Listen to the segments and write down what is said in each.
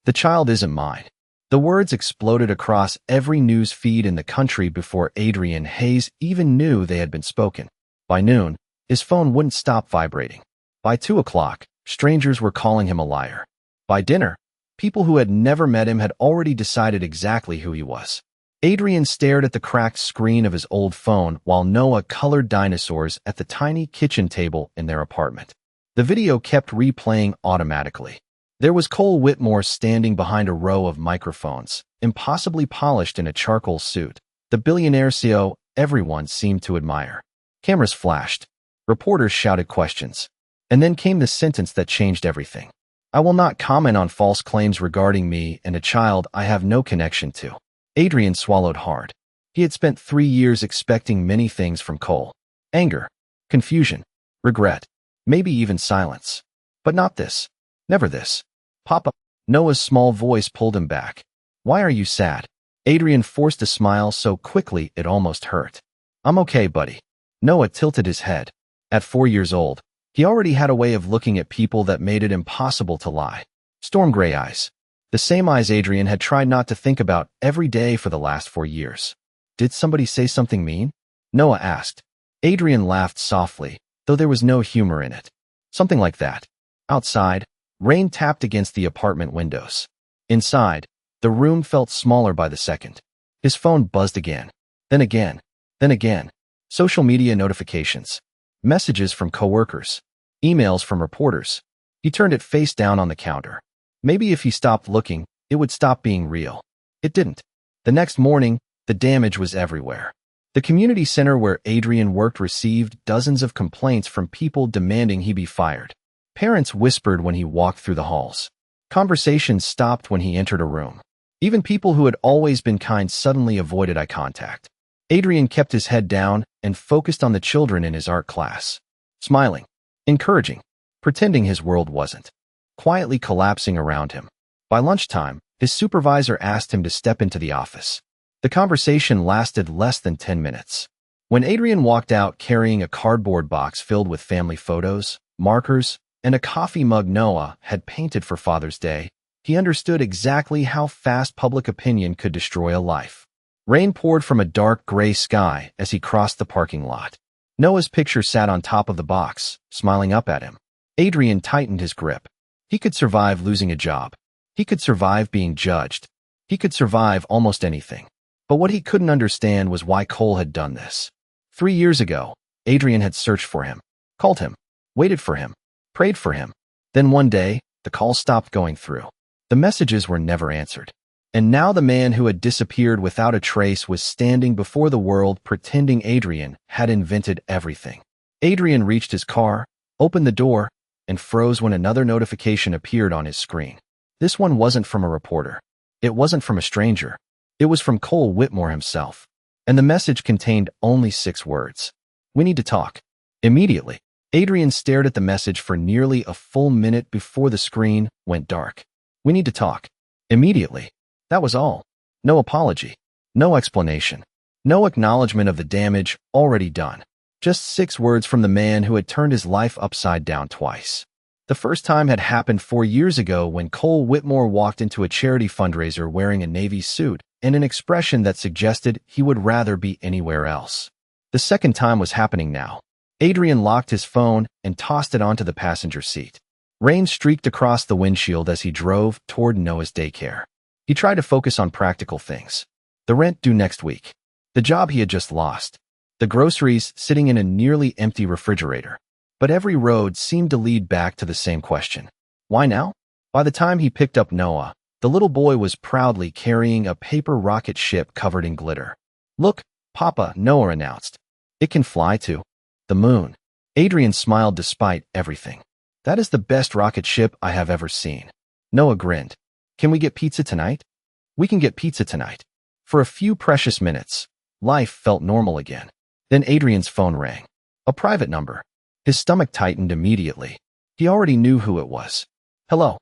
The child isn't mine. The words exploded across every news feed in the country before Adrian Hayes even knew they had been spoken. By noon, his phone wouldn't stop vibrating. By 2 o'clock, strangers were calling him a liar. By dinner, people who had never met him had already decided exactly who he was. Adrian stared at the cracked screen of his old phone while Noah colored dinosaurs at the tiny kitchen table in their apartment. The video kept replaying automatically. There was Cole Whitmore standing behind a row of microphones, impossibly polished in a charcoal suit, the billionaire CEO everyone seemed to admire. Cameras flashed. Reporters shouted questions. And then came the sentence that changed everything. I will not comment on false claims regarding me and a child I have no connection to. Adrian swallowed hard. He had spent 3 years expecting many things from Cole. Anger, confusion, regret, maybe even silence. But not this. Never this. Papa. Noah's small voice pulled him back. Why are you sad? Adrian forced a smile so quickly it almost hurt. I'm okay, buddy. Noah tilted his head. At 4 years old, he already had a way of looking at people that made it impossible to lie. Storm gray eyes. The same eyes Adrian had tried not to think about every day for the last 4 years. Did somebody say something mean? Noah asked. Adrian laughed softly, though there was no humor in it. Something like that. Outside, rain tapped against the apartment windows. Inside, the room felt smaller by the second. His phone buzzed again. Then again. Then again. Social media notifications. Messages from coworkers. Emails from reporters. He turned it face down on the counter. Maybe if he stopped looking, it would stop being real. It didn't. The next morning, the damage was everywhere. The community center where Adrian worked received dozens of complaints from people demanding he be fired. Parents whispered when he walked through the halls. Conversations stopped when he entered a room. Even people who had always been kind suddenly avoided eye contact. Adrian kept his head down and focused on the children in his art class. Smiling, encouraging, pretending his world wasn't quietly collapsing around him. By lunchtime, his supervisor asked him to step into the office. The conversation lasted less than 10 minutes. When Adrian walked out carrying a cardboard box filled with family photos, markers, and a coffee mug Noah had painted for Father's Day, he understood exactly how fast public opinion could destroy a life. Rain poured from a dark gray sky as he crossed the parking lot. Noah's picture sat on top of the box, smiling up at him. Adrian tightened his grip. He could survive losing a job. He could survive being judged. He could survive almost anything. But what he couldn't understand was why Cole had done this. 3 years ago, Adrian had searched for him, called him, waited for him, prayed for him. Then one day, the calls stopped going through. The messages were never answered. And now the man who had disappeared without a trace was standing before the world pretending Adrian had invented everything. Adrian reached his car, opened the door, and froze when another notification appeared on his screen. This one wasn't from a reporter. It wasn't from a stranger. It was from Cole Whitmore himself. And the message contained only 6 words. We need to talk. Immediately, Adrian stared at the message for nearly a full minute before the screen went dark. We need to talk. Immediately. That was all. No apology. No explanation. No acknowledgement of the damage already done. Just 6 words from the man who had turned his life upside down twice. The first time had happened 4 years ago when Cole Whitmore walked into a charity fundraiser wearing a navy suit and an expression that suggested he would rather be anywhere else. The second time was happening now. Adrian locked his phone and tossed it onto the passenger seat. Rain streaked across the windshield as he drove toward Noah's daycare. He tried to focus on practical things. The rent due next week. The job he had just lost. The groceries sitting in a nearly empty refrigerator. But every road seemed to lead back to the same question. Why now? By the time he picked up Noah, the little boy was proudly carrying a paper rocket ship covered in glitter. Look, Papa, Noah announced. It can fly to the moon. Adrian smiled despite everything. That is the best rocket ship I have ever seen. Noah grinned. Can we get pizza tonight? We can get pizza tonight. For a few precious minutes, life felt normal again. Then Adrian's phone rang. A private number. His stomach tightened immediately. He already knew who it was. Hello.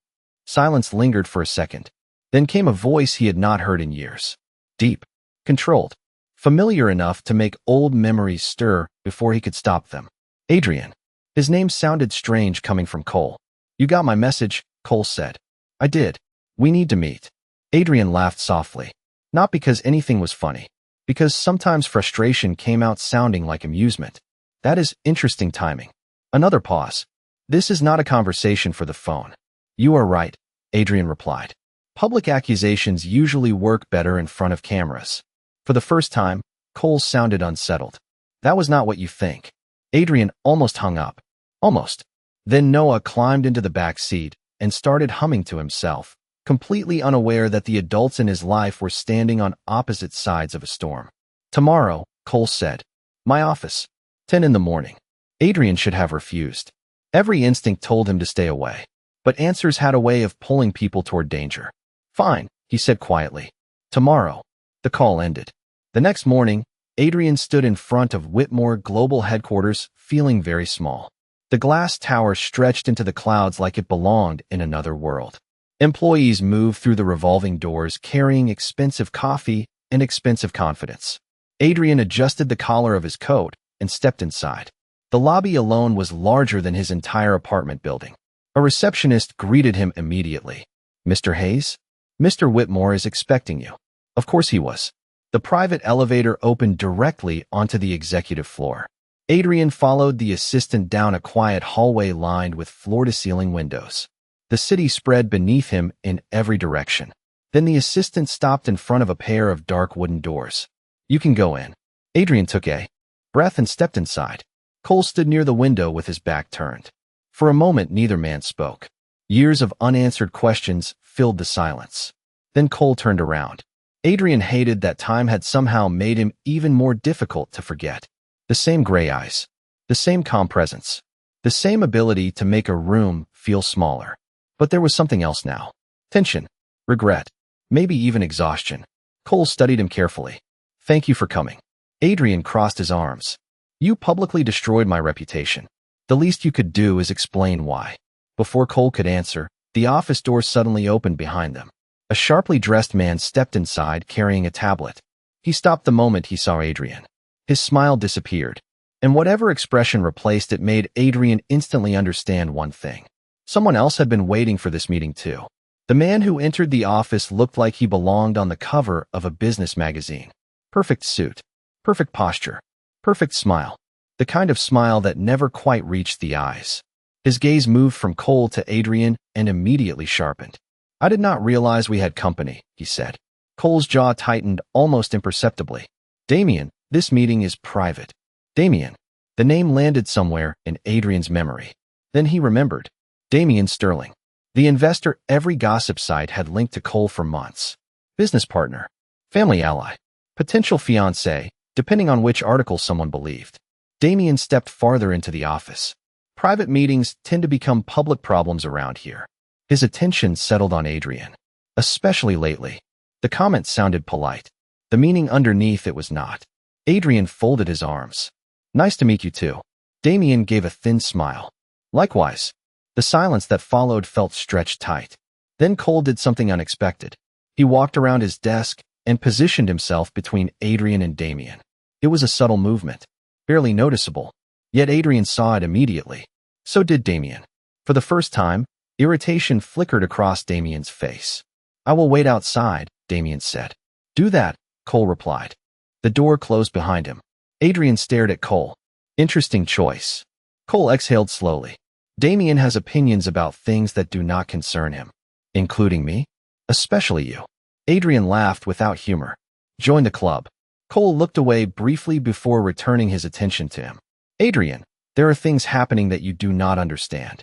Silence lingered for a second. Then came a voice he had not heard in years. Deep. Controlled. Familiar enough to make old memories stir before he could stop them. Adrian. His name sounded strange coming from Cole. You got my message, Cole said. I did. We need to meet. Adrian laughed softly. Not because anything was funny, because sometimes frustration came out sounding like amusement. That is interesting timing. Another pause. This is not a conversation for the phone. You are right, Adrian replied. Public accusations usually work better in front of cameras. For the first time, Cole sounded unsettled. That was not what you think. Adrian almost hung up. Almost. Then Noah climbed into the back seat and started humming to himself, completely unaware that the adults in his life were standing on opposite sides of a storm. Tomorrow, Cole said. My office. 10 in the morning. Adrian should have refused. Every instinct told him to stay away. But answers had a way of pulling people toward danger. Fine, he said quietly. Tomorrow. The call ended. The next morning, Adrian stood in front of Whitmore Global Headquarters, feeling very small. The glass tower stretched into the clouds like it belonged in another world. Employees moved through the revolving doors carrying expensive coffee and expensive confidence. Adrian adjusted the collar of his coat and stepped inside. The lobby alone was larger than his entire apartment building. A receptionist greeted him immediately. Mr. Hayes? Mr. Whitmore is expecting you. Of course he was. The private elevator opened directly onto the executive floor. Adrian followed the assistant down a quiet hallway lined with floor-to-ceiling windows. The city spread beneath him in every direction. Then the assistant stopped in front of a pair of dark wooden doors. You can go in. Adrian took a breath and stepped inside. Cole stood near the window with his back turned. For a moment, neither man spoke. Years of unanswered questions filled the silence. Then Cole turned around. Adrian hated that time had somehow made him even more difficult to forget. The same gray eyes. The same calm presence. The same ability to make a room feel smaller. But there was something else now. Tension. Regret. Maybe even exhaustion. Cole studied him carefully. Thank you for coming. Adrian crossed his arms. You publicly destroyed my reputation. The least you could do is explain why. Before Cole could answer, the office door suddenly opened behind them. A sharply dressed man stepped inside carrying a tablet. He stopped the moment he saw Adrian. His smile disappeared, and whatever expression replaced it made Adrian instantly understand one thing. Someone else had been waiting for this meeting too. The man who entered the office looked like he belonged on the cover of a business magazine. Perfect suit, perfect posture, perfect smile. The kind of smile that never quite reached the eyes. His gaze moved from Cole to Adrian and immediately sharpened. I did not realize we had company, he said. Cole's jaw tightened almost imperceptibly. Damien, this meeting is private. Damien. The name landed somewhere in Adrian's memory. Then he remembered. Damien Sterling. The investor every gossip site had linked to Cole for months. Business partner. Family ally. Potential fiancé, depending on which article someone believed. Damien stepped farther into the office. Private meetings tend to become public problems around here. His attention settled on Adrian. Especially lately. The comment sounded polite. The meaning underneath it was not. Adrian folded his arms. Nice to meet you too. Damien gave a thin smile. Likewise. The silence that followed felt stretched tight. Then Cole did something unexpected. He walked around his desk and positioned himself between Adrian and Damien. It was a subtle movement. Barely noticeable. Yet Adrian saw it immediately. So did Damien. For the first time, irritation flickered across Damien's face. I will wait outside, Damien said. Do that, Cole replied. The door closed behind him. Adrian stared at Cole. Interesting choice. Cole exhaled slowly. Damien has opinions about things that do not concern him. Including me? Especially you. Adrian laughed without humor. Join the club. Cole looked away briefly before returning his attention to him. Adrian, there are things happening that you do not understand.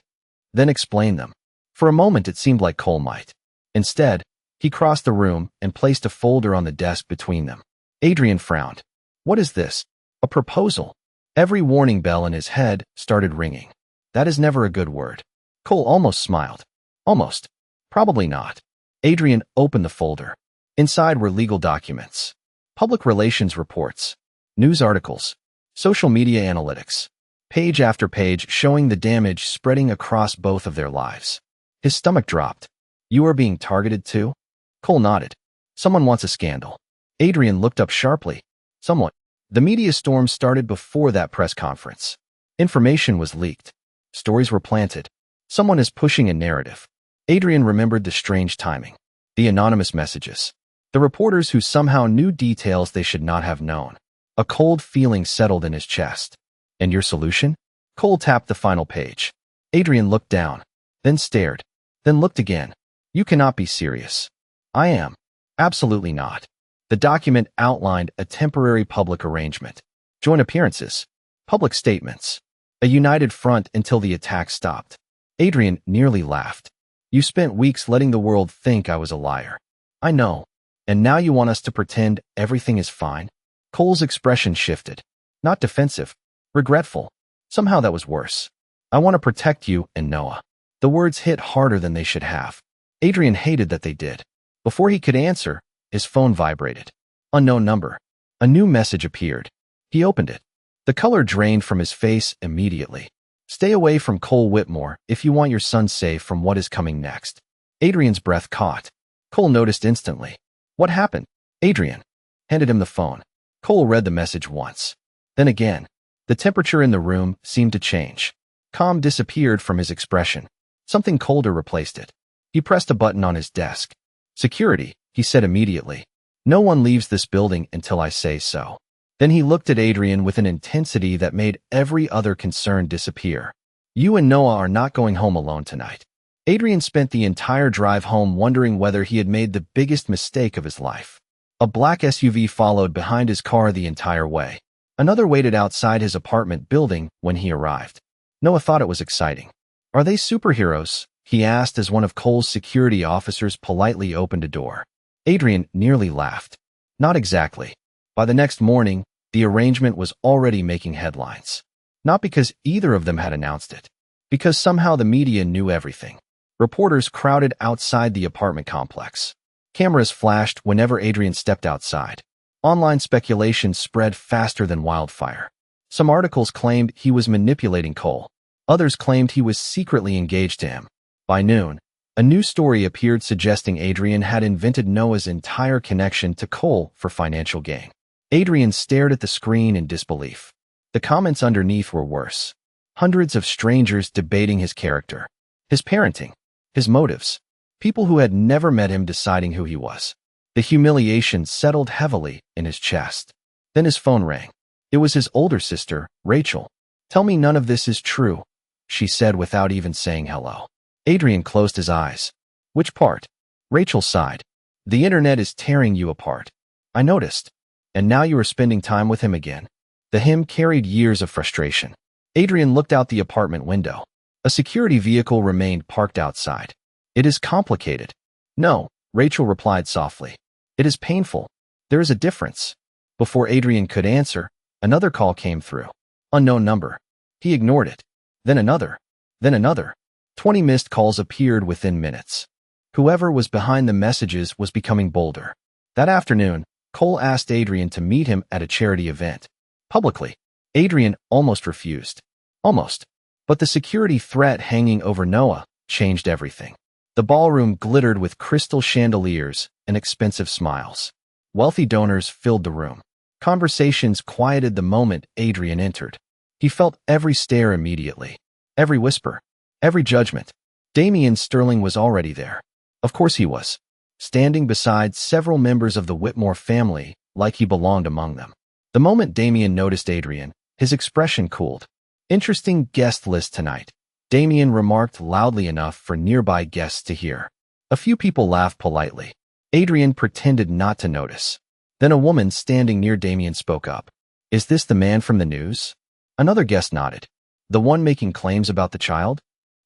Then explain them. For a moment it seemed like Cole might. Instead, he crossed the room and placed a folder on the desk between them. Adrian frowned. What is this? A proposal? Every warning bell in his head started ringing. That is never a good word. Cole almost smiled. Almost. Probably not. Adrian opened the folder. Inside were legal documents. Public relations reports. News articles. Social media analytics. Page after page showing the damage spreading across both of their lives. His stomach dropped. You are being targeted too? Cole nodded. Someone wants a scandal. Adrian looked up sharply. Someone. The media storm started before that press conference. Information was leaked. Stories were planted. Someone is pushing a narrative. Adrian remembered the strange timing. The anonymous messages. The reporters who somehow knew details they should not have known. A cold feeling settled in his chest. And your solution? Cole tapped the final page. Adrian looked down, then stared, then looked again. You cannot be serious. I am. Absolutely not. The document outlined a temporary public arrangement. Joint appearances. Public statements. A united front until the attack stopped. Adrian nearly laughed. You spent weeks letting the world think I was a liar. I know. And now you want us to pretend everything is fine? Cole's expression shifted. Not defensive. Regretful. Somehow that was worse. I want to protect you and Noah. The words hit harder than they should have. Adrian hated that they did. Before he could answer, his phone vibrated. Unknown number. A new message appeared. He opened it. The color drained from his face immediately. Stay away from Cole Whitmore if you want your son safe from what is coming next. Adrian's breath caught. Cole noticed instantly. What happened? Adrian handed him the phone. Cole read the message once. Then again. The temperature in the room seemed to change. Calm disappeared from his expression. Something colder replaced it. He pressed a button on his desk. Security, he said immediately. No one leaves this building until I say so. Then he looked at Adrian with an intensity that made every other concern disappear. You and Noah are not going home alone tonight. Adrian spent the entire drive home wondering whether he had made the biggest mistake of his life. A black SUV followed behind his car the entire way. Another waited outside his apartment building when he arrived. Noah thought it was exciting. Are they superheroes? He asked as one of Cole's security officers politely opened a door. Adrian nearly laughed. Not exactly. By the next morning, the arrangement was already making headlines. Not because either of them had announced it. Because somehow the media knew everything. Reporters crowded outside the apartment complex. Cameras flashed whenever Adrian stepped outside. Online speculation spread faster than wildfire. Some articles claimed he was manipulating Cole. Others claimed he was secretly engaged to him. By noon, a new story appeared suggesting Adrian had invented Noah's entire connection to Cole for financial gain. Adrian stared at the screen in disbelief. The comments underneath were worse. Hundreds of strangers debating his character, his parenting, his motives. People who had never met him deciding who he was. The humiliation settled heavily in his chest. Then his phone rang. It was his older sister, Rachel. Tell me none of this is true, she said without even saying hello. Adrian closed his eyes. Which part? Rachel sighed. The internet is tearing you apart. I noticed. And now you are spending time with him again. The him carried years of frustration. Adrian looked out the apartment window. A security vehicle remained parked outside. It is complicated. No, Rachel replied softly. It is painful. There is a difference. Before Adrian could answer, another call came through. Unknown number. He ignored it. Then another. Then another. 20 missed calls appeared within minutes. Whoever was behind the messages was becoming bolder. That afternoon, Cole asked Adrian to meet him at a charity event. Publicly. Adrian almost refused. Almost. But the security threat hanging over Noah changed everything. The ballroom glittered with crystal chandeliers and expensive smiles. Wealthy donors filled the room. Conversations quieted the moment Adrian entered. He felt every stare immediately. Every whisper. Every judgment. Damien Sterling was already there. Of course he was. Standing beside several members of the Whitmore family, like he belonged among them. The moment Damien noticed Adrian, his expression cooled. Interesting guest list tonight. Damien remarked loudly enough for nearby guests to hear. A few people laughed politely. Adrian pretended not to notice. Then a woman standing near Damien spoke up. Is this the man from the news? Another guest nodded. The one making claims about the child?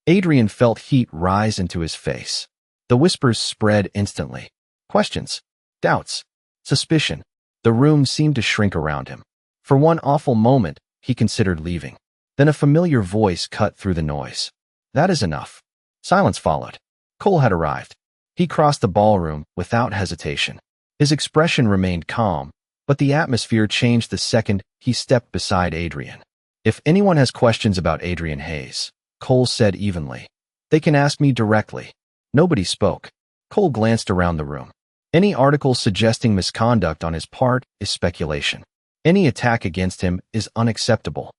Adrian felt heat rise into his face. The whispers spread instantly. Questions. Doubts. Suspicion. The room seemed to shrink around him. For one awful moment, he considered leaving. Then a familiar voice cut through the noise. That is enough. Silence followed. Cole had arrived. He crossed the ballroom without hesitation. His expression remained calm, but the atmosphere changed the second he stepped beside Adrian. If anyone has questions about Adrian Hayes, Cole said evenly, they can ask me directly. Nobody spoke. Cole glanced around the room. Any article suggesting misconduct on his part is speculation. Any attack against him is unacceptable.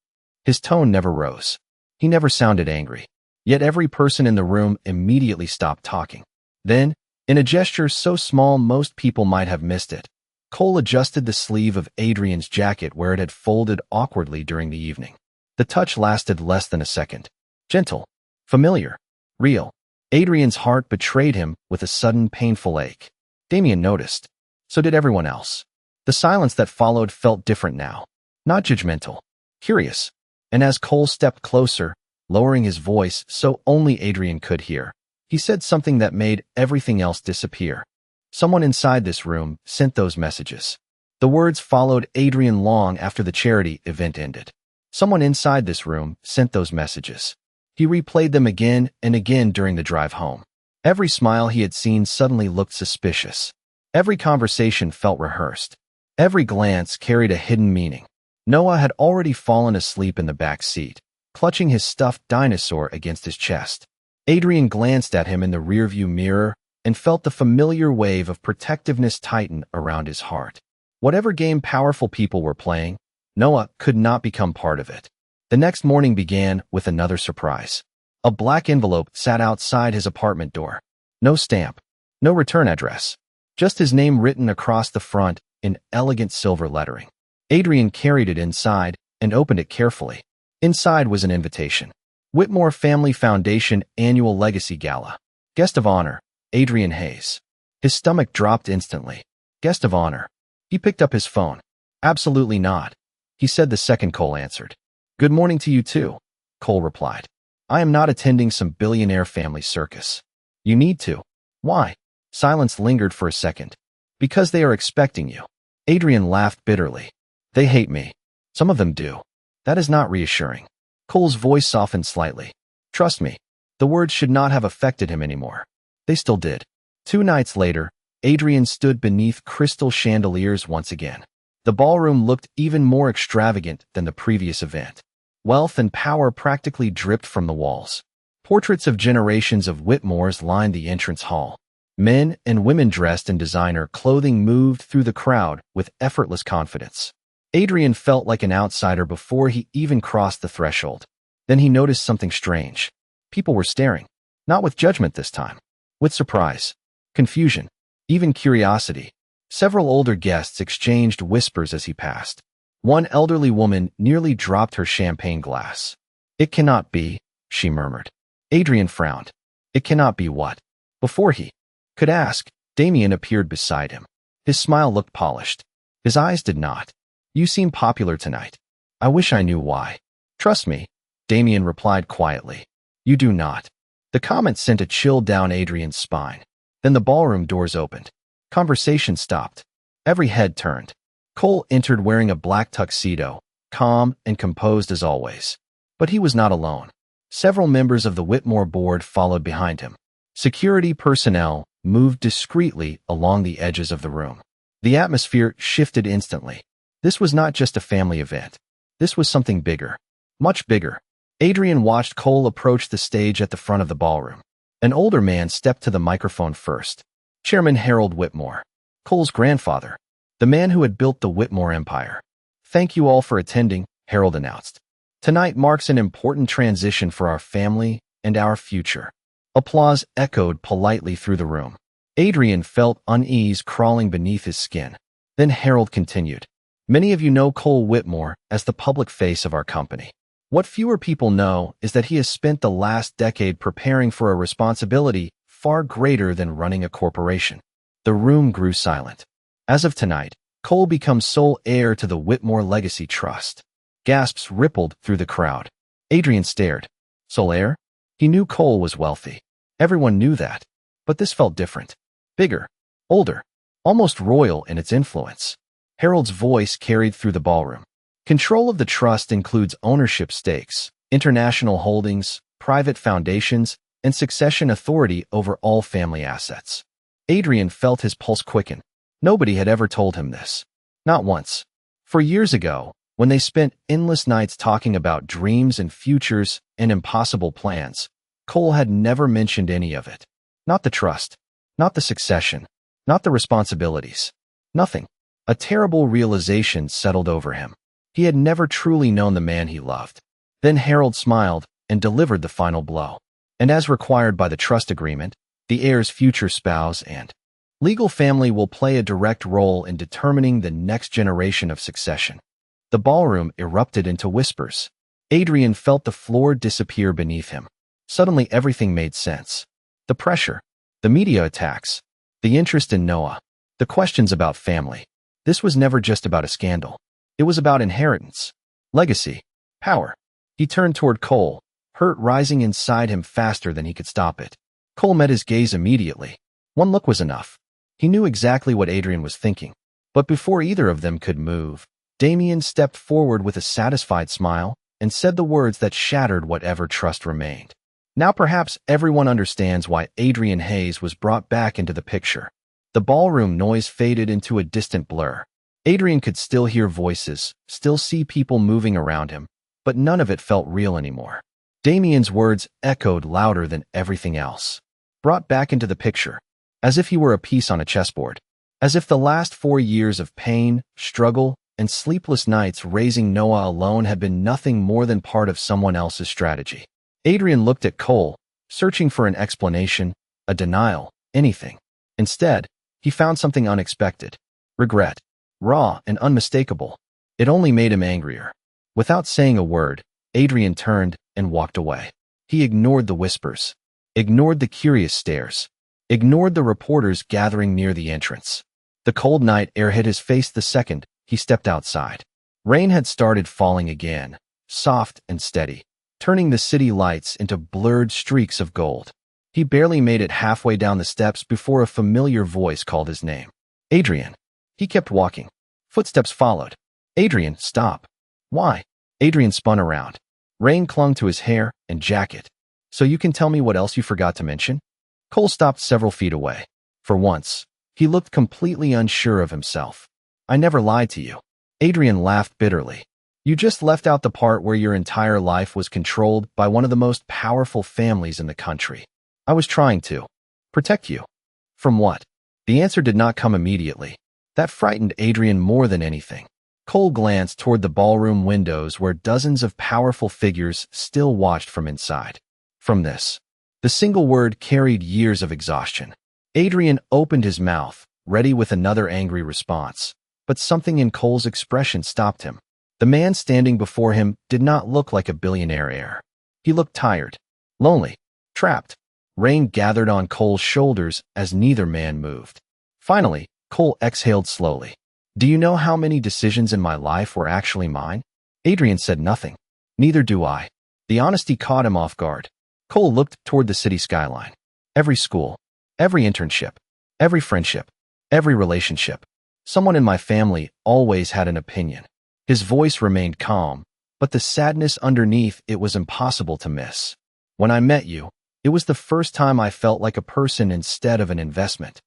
His tone never rose. He never sounded angry. Yet every person in the room immediately stopped talking. Then, In a gesture so small most people might have missed it, Cole adjusted the sleeve of Adrian's jacket where it had folded awkwardly during the evening. The touch lasted less than a second. Gentle, familiar, real. Adrian's heart betrayed him with a sudden painful ache. Damien noticed. So did everyone else. The silence that followed felt different now. Not judgmental. Curious. And as Cole stepped closer, lowering his voice so only Adrian could hear, he said something that made everything else disappear. Someone inside this room sent those messages. The words followed Adrian long after the charity event ended. Someone inside this room sent those messages. He replayed them again and again during the drive home. Every smile he had seen suddenly looked suspicious. Every conversation felt rehearsed. Every glance carried a hidden meaning. Noah had already fallen asleep in the back seat, clutching his stuffed dinosaur against his chest. Adrian glanced at him in the rearview mirror and felt the familiar wave of protectiveness tighten around his heart. Whatever game powerful people were playing, Noah could not become part of it. The next morning began with another surprise. A black envelope sat outside his apartment door. No stamp, no return address, just his name written across the front in elegant silver lettering. Adrian carried it inside and opened it carefully. Inside was an invitation. Whitmore Family Foundation Annual Legacy Gala. Guest of honor, Adrian Hayes. His stomach dropped instantly. Guest of honor. He picked up his phone. Absolutely not, he said the second Cole answered. Good morning to you too, Cole replied. I am not attending some billionaire family circus. You need to. Why? Silence lingered for a second. Because they are expecting you. Adrian laughed bitterly. They hate me. Some of them do. That is not reassuring. Cole's voice softened slightly. Trust me. The words should not have affected him anymore. They still did. 2 nights later, Adrian stood beneath crystal chandeliers once again. The ballroom looked even more extravagant than the previous event. Wealth and power practically dripped from the walls. Portraits of generations of Whitmores lined the entrance hall. Men and women dressed in designer clothing moved through the crowd with effortless confidence. Adrian felt like an outsider before he even crossed the threshold. Then he noticed something strange. People were staring. Not with judgment this time. With surprise, confusion, even curiosity. Several older guests exchanged whispers as he passed. One elderly woman nearly dropped her champagne glass. It cannot be, she murmured. Adrian frowned. It cannot be what? Before he could ask, Damien appeared beside him. His smile looked polished. His eyes did not. You seem popular tonight. I wish I knew why. Trust me, Damien replied quietly. You do not. The comment sent a chill down Adrian's spine. Then the ballroom doors opened. Conversation stopped. Every head turned. Cole entered wearing a black tuxedo, calm and composed as always. But he was not alone. Several members of the Whitmore board followed behind him. Security personnel moved discreetly along the edges of the room. The atmosphere shifted instantly. This was not just a family event. This was something bigger. Much bigger. Adrian watched Cole approach the stage at the front of the ballroom. An older man stepped to the microphone first. Chairman Harold Whitmore, Cole's grandfather, the man who had built the Whitmore empire. Thank you all for attending, Harold announced. Tonight marks an important transition for our family and our future. Applause echoed politely through the room. Adrian felt unease crawling beneath his skin. Then Harold continued. Many of you know Cole Whitmore as the public face of our company. What fewer people know is that he has spent the last decade preparing for a responsibility far greater than running a corporation. The room grew silent. As of tonight, Cole becomes sole heir to the Whitmore Legacy Trust. Gasps rippled through the crowd. Adrian stared. Sole heir? He knew Cole was wealthy. Everyone knew that. But this felt different. Bigger. Older. Almost royal in its influence. Harold's voice carried through the ballroom. Control of the trust includes ownership stakes, international holdings, private foundations, and succession authority over all family assets. Adrian felt his pulse quicken. Nobody had ever told him this. Not once. For years ago, when they spent endless nights talking about dreams and futures and impossible plans, Cole had never mentioned any of it. Not the trust. Not the succession. Not the responsibilities. Nothing. A terrible realization settled over him. He had never truly known the man he loved. Then Harold smiled and delivered the final blow. And as required by the trust agreement, the heir's future spouse, and legal family will play a direct role in determining the next generation of succession. The ballroom erupted into whispers. Adrian felt the floor disappear beneath him. Suddenly everything made sense. The pressure, the media attacks, the interest in Noah, the questions about family. This was never just about a scandal. It was about inheritance, legacy, power. He turned toward Cole, hurt rising inside him faster than he could stop it. Cole met his gaze immediately. One look was enough. He knew exactly what Adrian was thinking. But before either of them could move, Damien stepped forward with a satisfied smile and said the words that shattered whatever trust remained. Now perhaps everyone understands why Adrian Hayes was brought back into the picture. The ballroom noise faded into a distant blur. Adrian could still hear voices, still see people moving around him, but none of it felt real anymore. Damien's words echoed louder than everything else. Brought back into the picture, as if he were a piece on a chessboard. As if the last 4 years of pain, struggle, and sleepless nights raising Noah alone had been nothing more than part of someone else's strategy. Adrian looked at Cole, searching for an explanation, a denial, anything. Instead, he found something unexpected. Regret. Raw and unmistakable. It only made him angrier. Without saying a word, Adrian turned and walked away. He ignored the whispers, ignored the curious stares, ignored the reporters gathering near the entrance. The cold night air hit his face the second he stepped outside. Rain had started falling again, soft and steady, turning the city lights into blurred streaks of gold. He barely made it halfway down the steps before a familiar voice called his name. Adrian. He kept walking. Footsteps followed. Adrian, stop. Why? Adrian spun around. Rain clung to his hair and jacket. So you can tell me what else you forgot to mention? Cole stopped several feet away. For once, he looked completely unsure of himself. I never lied to you. Adrian laughed bitterly. You just left out the part where your entire life was controlled by one of the most powerful families in the country. I was trying to protect you. From what? The answer did not come immediately. That frightened Adrian more than anything. Cole glanced toward the ballroom windows where dozens of powerful figures still watched from inside. From this, the single word carried years of exhaustion. Adrian opened his mouth, ready with another angry response. But something in Cole's expression stopped him. The man standing before him did not look like a billionaire heir. He looked tired, lonely, trapped. Rain gathered on Cole's shoulders as neither man moved. Finally, Cole exhaled slowly. Do you know how many decisions in my life were actually mine? Adrian said nothing. Neither do I. The honesty caught him off guard. Cole looked toward the city skyline. Every school, every internship, every friendship, every relationship. Someone in my family always had an opinion. His voice remained calm, but the sadness underneath it was impossible to miss. When I met you, it was the first time I felt like a person instead of an investment.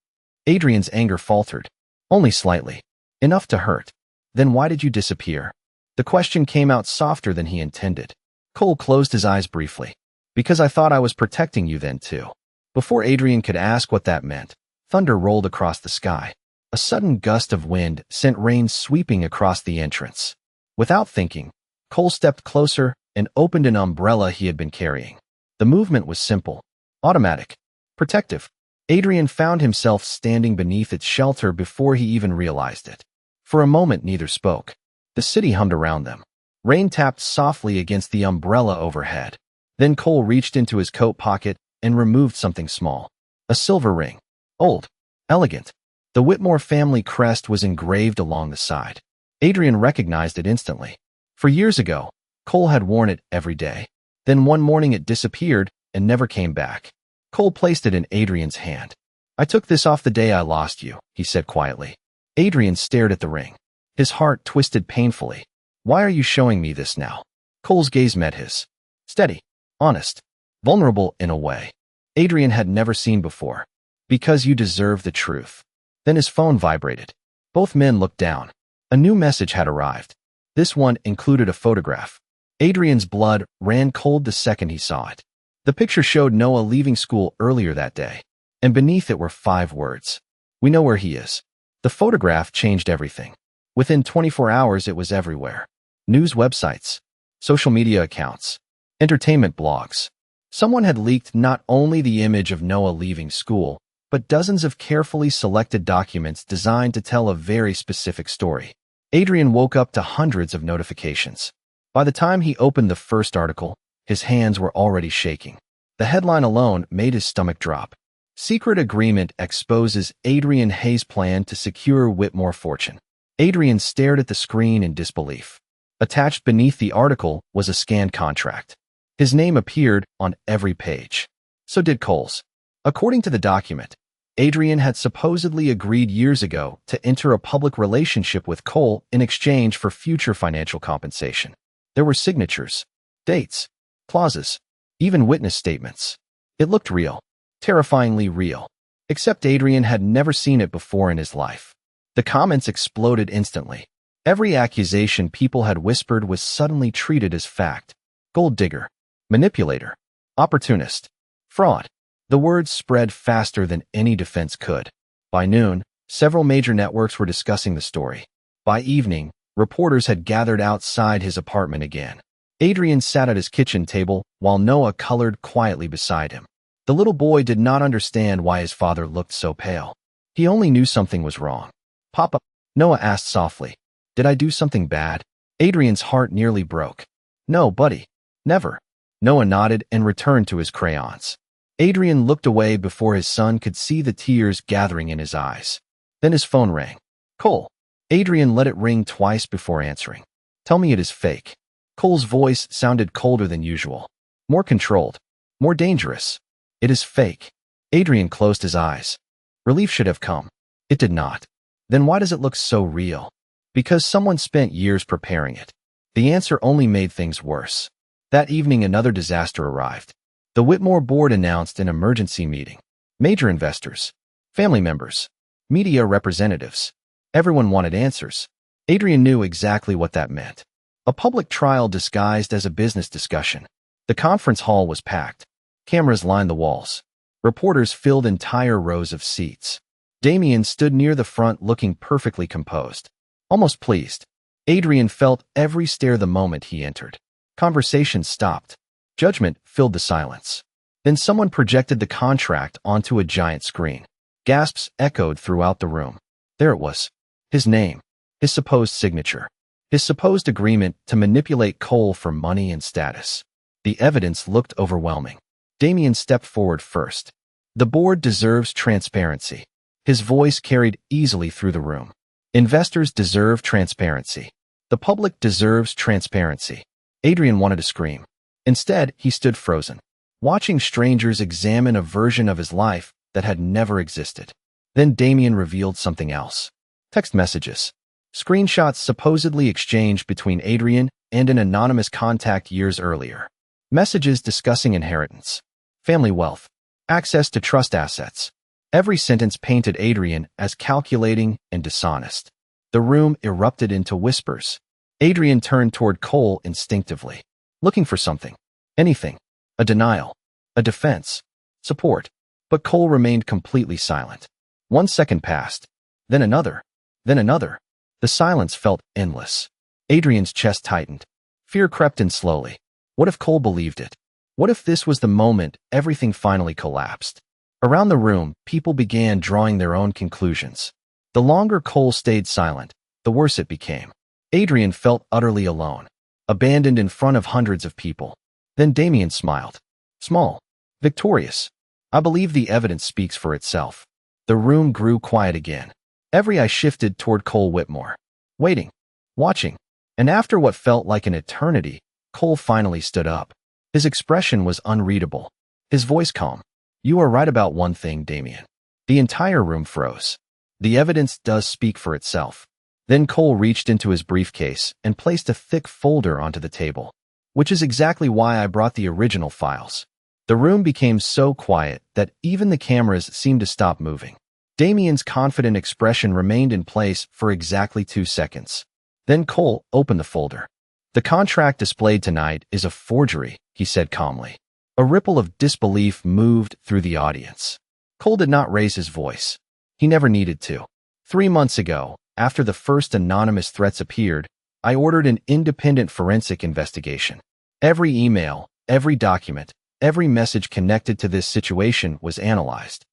Adrian's anger faltered. Only slightly. Enough to hurt. Then why did you disappear? The question came out softer than he intended. Cole closed his eyes briefly. Because I thought I was protecting you then too. Before Adrian could ask what that meant, thunder rolled across the sky. A sudden gust of wind sent rain sweeping across the entrance. Without thinking, Cole stepped closer and opened an umbrella he had been carrying. The movement was simple, automatic, protective. Adrian found himself standing beneath its shelter before he even realized it. For a moment, neither spoke. The city hummed around them. Rain tapped softly against the umbrella overhead. Then Cole reached into his coat pocket and removed something small. A silver ring. Old. Elegant. The Whitmore family crest was engraved along the side. Adrian recognized it instantly. For years ago, Cole had worn it every day. Then one morning it disappeared and never came back. Cole placed it in Adrian's hand. I took this off the day I lost you, he said quietly. Adrian stared at the ring. His heart twisted painfully. Why are you showing me this now? Cole's gaze met his. Steady, honest, vulnerable in a way Adrian had never seen before. Because you deserve the truth. Then his phone vibrated. Both men looked down. A new message had arrived. This one included a photograph. Adrian's blood ran cold the second he saw it. The picture showed Noah leaving school earlier that day, and beneath it were 5 words. We know where he is. The photograph changed everything. Within 24 hours it was everywhere. News websites, social media accounts, entertainment blogs. Someone had leaked not only the image of Noah leaving school, but dozens of carefully selected documents designed to tell a very specific story. Adrian woke up to hundreds of notifications. By the time he opened the first article, his hands were already shaking. The headline alone made his stomach drop. Secret agreement exposes Adrian Hayes' plan to secure Whitmore fortune. Adrian stared at the screen in disbelief. Attached beneath the article was a scanned contract. His name appeared on every page. So did Cole's. According to the document, Adrian had supposedly agreed years ago to enter a public relationship with Cole in exchange for future financial compensation. There were signatures, dates, clauses, even witness statements. It looked real, terrifyingly real, except Adrian had never seen it before in his life. The comments exploded instantly. Every accusation people had whispered was suddenly treated as fact. Gold digger, manipulator, opportunist, fraud. The words spread faster than any defense could. By noon, several major networks were discussing the story. By evening, reporters had gathered outside his apartment again. Adrian sat at his kitchen table while Noah colored quietly beside him. The little boy did not understand why his father looked so pale. He only knew something was wrong. "Papa," Noah asked softly, "did I do something bad?" Adrian's heart nearly broke. "No, buddy. Never." Noah nodded and returned to his crayons. Adrian looked away before his son could see the tears gathering in his eyes. Then his phone rang. "Cole." Adrian let it ring twice before answering. "Tell me it is fake." Cole's voice sounded colder than usual. More controlled. More dangerous. "It is fake." Adrian closed his eyes. Relief should have come. It did not. Then why does it look so real? Because someone spent years preparing it. The answer only made things worse. That evening another disaster arrived. The Whitmore board announced an emergency meeting. Major investors, family members, media representatives. Everyone wanted answers. Adrian knew exactly what that meant. A public trial disguised as a business discussion. The conference hall was packed. Cameras lined the walls. Reporters filled entire rows of seats. Damien stood near the front looking perfectly composed. Almost pleased. Adrian felt every stare the moment he entered. Conversation stopped. Judgment filled the silence. Then someone projected the contract onto a giant screen. Gasps echoed throughout the room. There it was. His name. His supposed signature. His supposed agreement to manipulate Cole for money and status. The evidence looked overwhelming. Damien stepped forward first. "The board deserves transparency." His voice carried easily through the room. "Investors deserve transparency. The public deserves transparency." Adrian wanted to scream. Instead, he stood frozen, watching strangers examine a version of his life that had never existed. Then Damien revealed something else. Text messages. Screenshots supposedly exchanged between Adrian and an anonymous contact years earlier. Messages discussing inheritance, family wealth, access to trust assets. Every sentence painted Adrian as calculating and dishonest. The room erupted into whispers. Adrian turned toward Cole instinctively, looking for something, anything, a denial, a defense, support. But Cole remained completely silent. 1 second passed, then another, then another. The silence felt endless. Adrian's chest tightened. Fear crept in slowly. What if Cole believed it? What if this was the moment everything finally collapsed? Around the room, people began drawing their own conclusions. The longer Cole stayed silent, the worse it became. Adrian felt utterly alone, abandoned in front of hundreds of people. Then Damien smiled. Small, victorious. "I believe the evidence speaks for itself." The room grew quiet again. Every eye shifted toward Cole Whitmore. Waiting, watching. And after what felt like an eternity, Cole finally stood up. His expression was unreadable. His voice calm. "You are right about one thing, Damien." The entire room froze. The evidence does speak for itself. Then Cole reached into his briefcase and placed a thick folder onto the table. "Which is exactly why I brought the original files." The room became so quiet that even the cameras seemed to stop moving. Damien's confident expression remained in place for exactly 2 seconds. Then Cole opened the folder. "The contract displayed tonight is a forgery," he said calmly. A ripple of disbelief moved through the audience. Cole did not raise his voice. He never needed to. 3 months ago, after the first anonymous threats appeared, I ordered an independent forensic investigation. Every email, every document, Every message connected to this situation was analyzed.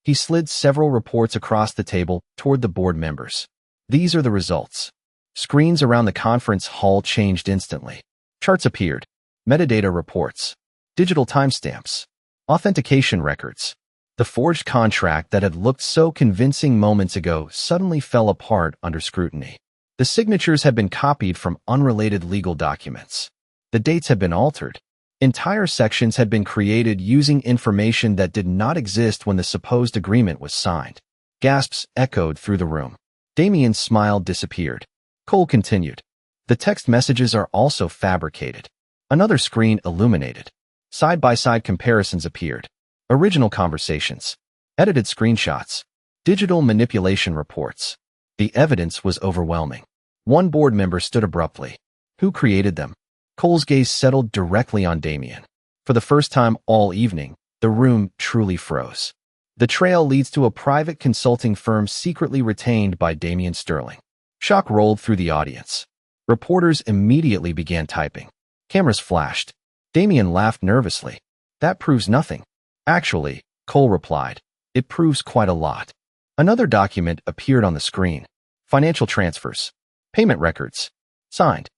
He slid several reports across the table toward the board members. These are the results. Screens around the conference hall changed instantly. Charts appeared. Metadata reports. Digital timestamps. Authentication records. The forged contract that had looked so convincing moments ago suddenly fell apart under scrutiny. The signatures had been copied from unrelated legal documents. The dates had been altered. Entire sections had been created using information that did not exist when the supposed agreement was signed. Gasps echoed through the room. Damien's smile disappeared. Cole continued. The text messages are also fabricated. Another screen illuminated. Side-by-side comparisons appeared. Original conversations. Edited screenshots. Digital manipulation reports. The evidence was overwhelming. One board member stood abruptly. Who created them? Cole's gaze settled directly on Damien. For the first time all evening, the room truly froze. The trail leads to a private consulting firm secretly retained by Damien Sterling. Shock rolled through the audience. Reporters immediately began typing. Cameras flashed. Damien laughed nervously. That proves nothing. Actually, Cole replied, it proves quite a lot. Another document appeared on the screen. Financial transfers. Payment records. Signed.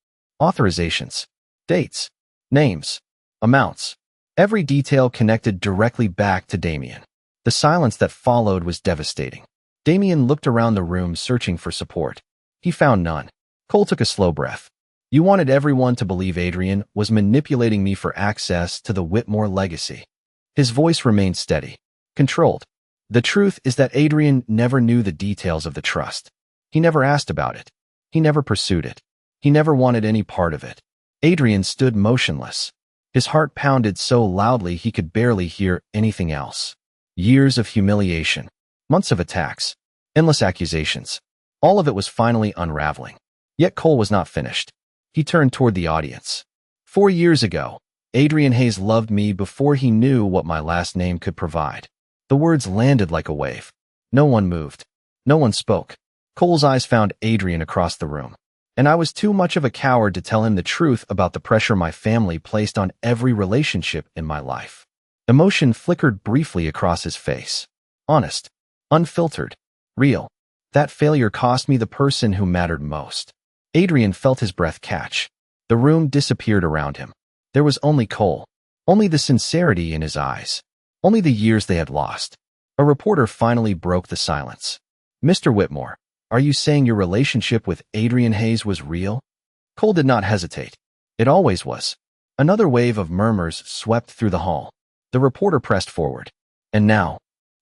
Authorizations. Dates. Names. Amounts. Every detail connected directly back to Damien. The silence that followed was devastating. Damien looked around the room searching for support. He found none. Cole took a slow breath. You wanted everyone to believe Adrian was manipulating me for access to the Whitmore legacy. His voice remained steady, controlled. The truth is that Adrian never knew the details of the trust. He never asked about it. He never pursued it. He never wanted any part of it. Adrian stood motionless. His heart pounded so loudly he could barely hear anything else. Years of humiliation. Months of attacks. Endless accusations. All of it was finally unraveling. Yet Cole was not finished. He turned toward the audience. 4 years ago, Adrian Hayes loved me before he knew what my last name could provide. The words landed like a wave. No one moved. No one spoke. Cole's eyes found Adrian across the room. And I was too much of a coward to tell him the truth about the pressure my family placed on every relationship in my life. Emotion flickered briefly across his face. Honest. Unfiltered. Real. That failure cost me the person who mattered most. Adrian felt his breath catch. The room disappeared around him. There was only Cole. Only the sincerity in his eyes. Only the years they had lost. A reporter finally broke the silence. Mr. Whitmore, are you saying your relationship with Adrian Hayes was real? Cole did not hesitate. It always was. Another wave of murmurs swept through the hall. The reporter pressed forward. And now,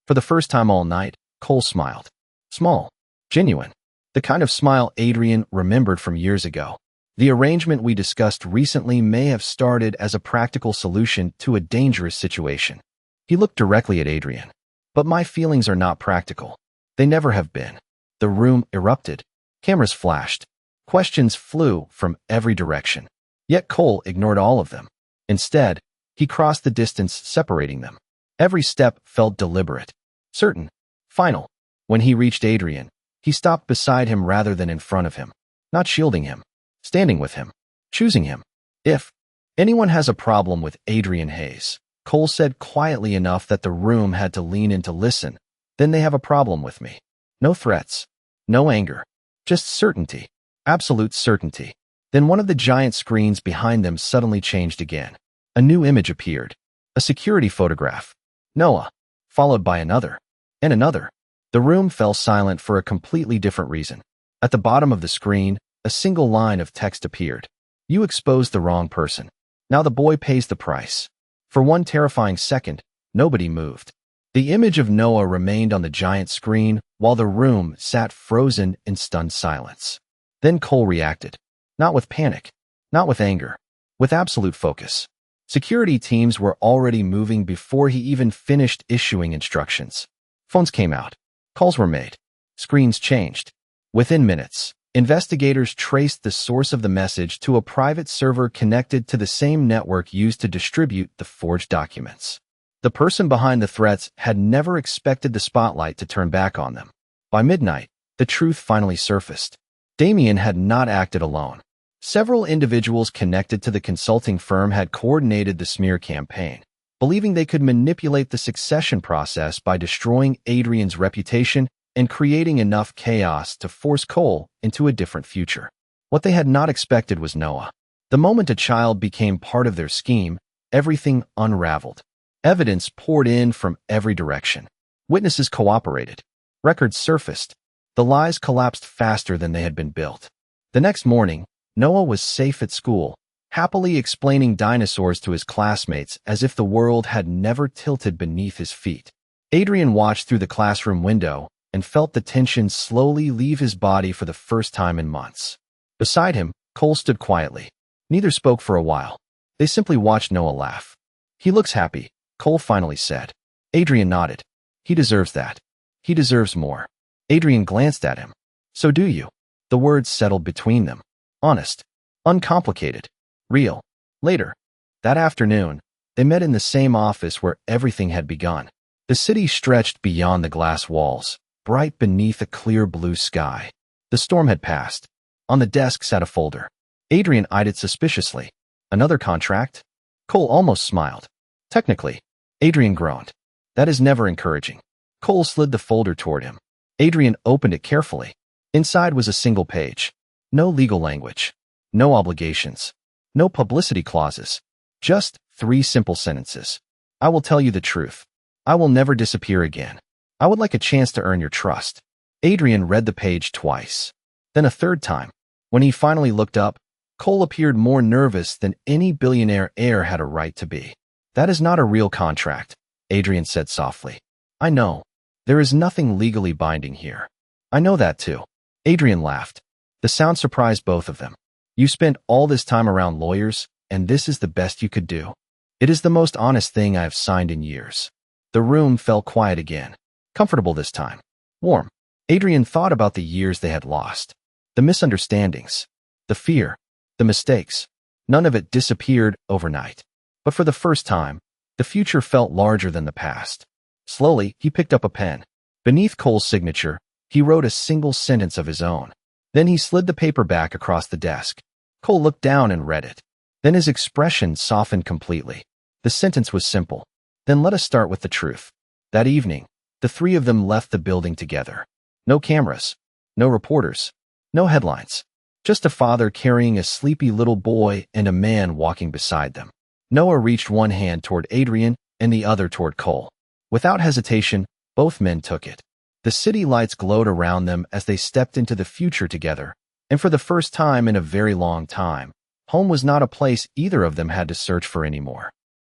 for the first time all night, Cole smiled. Small. Genuine. The kind of smile Adrian remembered from years ago. The arrangement we discussed recently may have started as a practical solution to a dangerous situation. He looked directly at Adrian. But my feelings are not practical. They never have been. The room erupted. Cameras flashed. Questions flew from every direction. Yet Cole ignored all of them. Instead, he crossed the distance separating them. Every step felt deliberate, certain, final. When he reached Adrian, he stopped beside him rather than in front of him, not shielding him, standing with him, choosing him. If anyone has a problem with Adrian Hayes, Cole said quietly enough that the room had to lean in to listen, then they have a problem with me. No threats, no anger, just certainty, absolute certainty. Then one of the giant screens behind them suddenly changed again. A new image appeared, a security photograph. Noah, followed by another, and another. The room fell silent for a completely different reason. At the bottom of the screen, a single line of text appeared. You exposed the wrong person. Now the boy pays the price. For one terrifying second, nobody moved. The image of Noah remained on the giant screen while the room sat frozen in stunned silence. Then Cole reacted. Not with panic, not with anger, with absolute focus. Security teams were already moving before he even finished issuing instructions. Phones came out. Calls were made. Screens changed. Within minutes, investigators traced the source of the message to a private server connected to the same network used to distribute the forged documents. The person behind the threats had never expected the spotlight to turn back on them. By midnight, the truth finally surfaced. Damien had not acted alone. Several individuals connected to the consulting firm had coordinated the smear campaign. believing they could manipulate the succession process by destroying Adrian's reputation and creating enough chaos to force Cole into a different future. What they had not expected was Noah. The moment a child became part of their scheme, everything unraveled. Evidence poured in from every direction. Witnesses cooperated. Records surfaced. The lies collapsed faster than they had been built. The next morning, Noah was safe at school, happily explaining dinosaurs to his classmates as if the world had never tilted beneath his feet. Adrian watched through the classroom window and felt the tension slowly leave his body for the first time in months. Beside him, Cole stood quietly. Neither spoke for a while. They simply watched Noah laugh. "He looks happy," Cole finally said. Adrian nodded. "He deserves that. He deserves more." Adrian glanced at him. "So do you." The words settled between them. Honest. Uncomplicated. Real. Later, that afternoon, they met in the same office where everything had begun. The city stretched beyond the glass walls, bright beneath a clear blue sky. The storm had passed. On the desk sat a folder. Adrian eyed it suspiciously. "Another contract?" Cole almost smiled. "Technically." Adrian groaned. "That is never encouraging." Cole slid the folder toward him. Adrian opened it carefully. Inside was a single page. No legal language. No obligations. No publicity clauses. Just 3 simple sentences. "I will tell you the truth. I will never disappear again. I would like a chance to earn your trust." Adrian read the page twice. Then a third time. When he finally looked up, Cole appeared more nervous than any billionaire heir had a right to be. "That is not a real contract," Adrian said softly. "I know. There is nothing legally binding here." "I know that too." Adrian laughed. The sound surprised both of them. "You spent all this time around lawyers, and this is the best you could do?" "It is the most honest thing I have signed in years." The room fell quiet again. Comfortable this time. Warm. Adrian thought about the years they had lost. The misunderstandings. The fear. The mistakes. None of it disappeared overnight. But for the first time, the future felt larger than the past. Slowly, he picked up a pen. Beneath Cole's signature, he wrote a single sentence of his own. Then he slid the paper back across the desk. Cole looked down and read it. Then his expression softened completely. The sentence was simple. "Then let us start with the truth." That evening, the 3 of them left the building together. No cameras. No reporters. No headlines. Just a father carrying a sleepy little boy and a man walking beside them. Noah reached one hand toward Adrian and the other toward Cole. Without hesitation, both men took it. The city lights glowed around them as they stepped into the future together, and for the first time in a very long time, home was not a place either of them had to search for anymore.